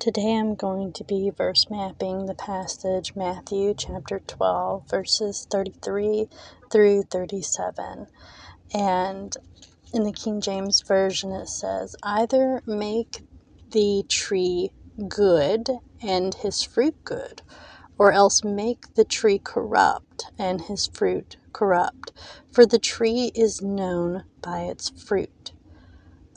Today I'm going to be verse mapping the passage Matthew chapter 12 verses 33 through 37. And in the King James Version it says, "Either make the tree good and his fruit good, or else make the tree corrupt and his fruit corrupt. For the tree is known by its fruit.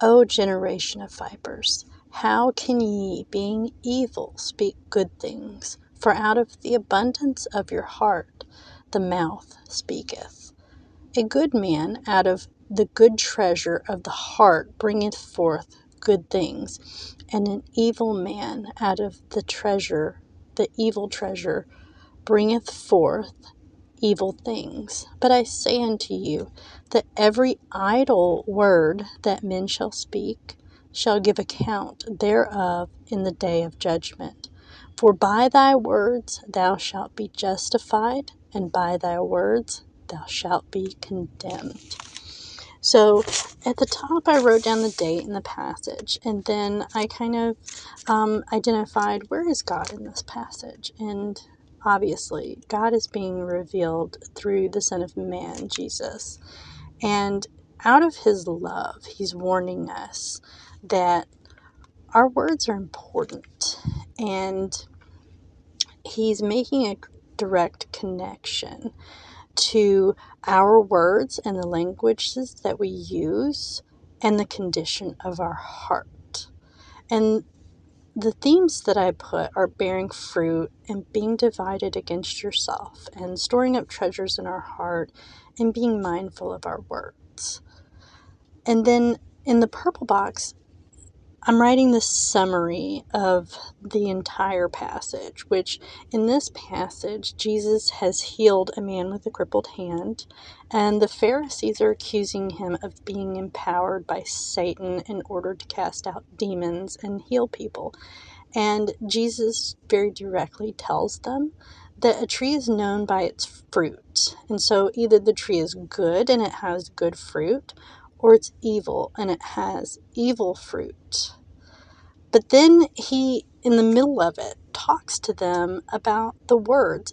O generation of vipers, how can ye, being evil, speak good things? For out of the abundance of your heart the mouth speaketh. A good man out of the good treasure of the heart bringeth forth good things, and an evil man out of the evil treasure, bringeth forth evil things. But I say unto you, that every idle word that men shall speak shall give account thereof in the day of judgment. For by thy words thou shalt be justified, and by thy words thou shalt be condemned." So at the top I wrote down the date in the passage, and then I kind of identified, where is God in this passage? And obviously God is being revealed through the Son of Man, Jesus. And out of his love, he's warning us that our words are important, and he's making a direct connection to our words and the languages that we use and the condition of our heart. And the themes that I put are bearing fruit and being divided against yourself and storing up treasures in our heart and being mindful of our words. And then in the purple box, I'm writing the summary of the entire passage, which in this passage, Jesus has healed a man with a crippled hand, and the Pharisees are accusing him of being empowered by Satan in order to cast out demons and heal people. And Jesus very directly tells them that a tree is known by its fruit. And so either the tree is good and it has good fruit, or it's evil and it has evil fruit. But then he, in the middle of it, talks to them about the words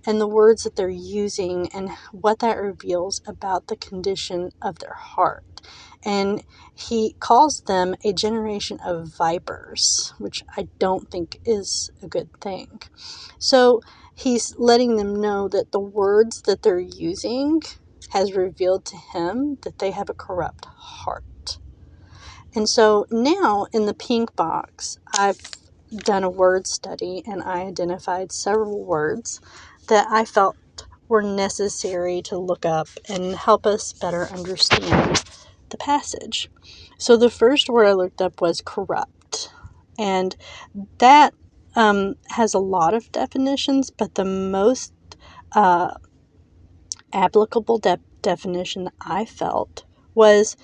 and the words that they're using and what that reveals about the condition of their heart. And he calls them a generation of vipers, which I don't think is a good thing. So he's letting them know that the words that they're using has revealed to him that they have a corrupt heart. And so now in the pink box, I've done a word study and I identified several words that I felt were necessary to look up and help us better understand the passage. So the first word I looked up was corrupt. And that has a lot of definitions, but the most applicable definition that I felt was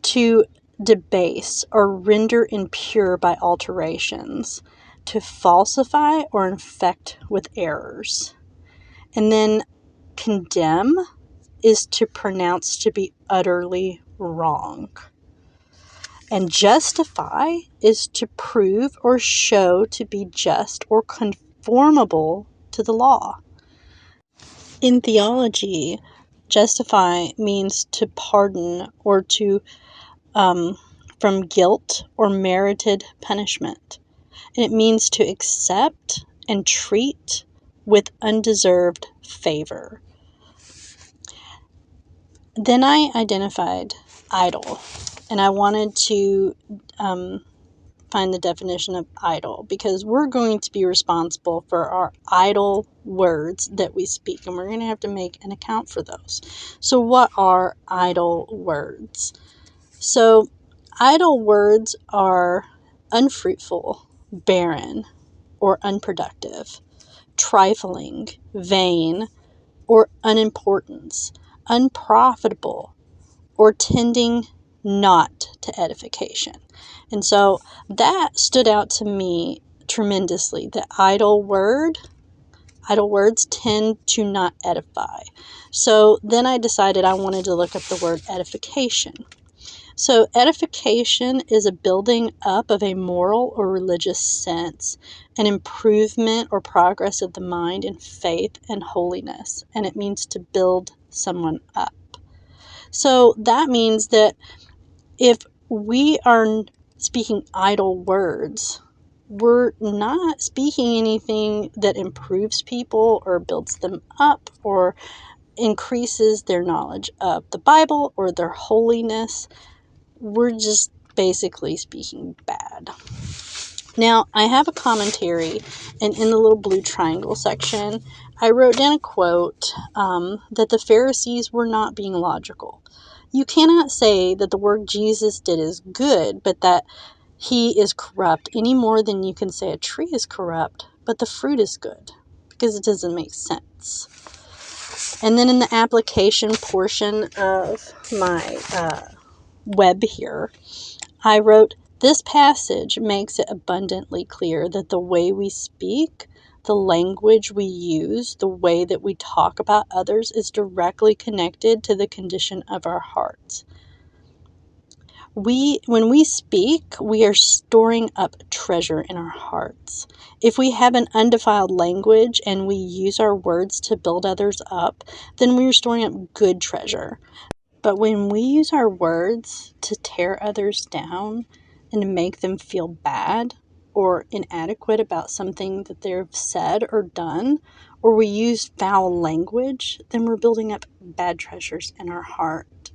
to debase or render impure by alterations, to falsify or infect with errors. And then condemn is to pronounce to be utterly wrong. And justify is to prove or show to be just or conformable to the law. In theology, justify means to pardon or to from guilt or merited punishment. And it means to accept and treat with undeserved favor. Then I identified idle, and I wanted to find the definition of idle, because we're going to be responsible for our idle words that we speak, and we're going to have to make an account for those. So what are idle words? So idle words are unfruitful, barren, or unproductive, trifling, vain, or unimportance, unprofitable, or tending not to edification. And so that stood out to me tremendously. The idle words tend to not edify. So then I decided I wanted to look up the word edification. So edification is a building up of a moral or religious sense, an improvement or progress of the mind in faith and holiness, and it means to build someone up. So that means that if we are speaking idle words, we're not speaking anything that improves people or builds them up or increases their knowledge of the Bible or their holiness. We're just basically speaking bad. Now, I have a commentary, and in the little blue triangle section, I wrote down a quote that the Pharisees were not being logical. You cannot say that the work Jesus did is good, but that he is corrupt any more than you can say a tree is corrupt, but the fruit is good, because it doesn't make sense. And then in the application portion of my web here, I wrote, this passage makes it abundantly clear that the way we speak, the language we use, the way that we talk about others is directly connected to the condition of our hearts. When we speak, we are storing up treasure in our hearts. If we have an undefiled language and we use our words to build others up, then we are storing up good treasure. But when we use our words to tear others down and to make them feel bad or inadequate about something that they've said or done, or we use foul language, then we're building up bad treasures in our heart.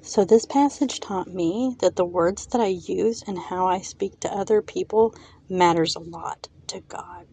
So this passage taught me that the words that I use and how I speak to other people matters a lot to God.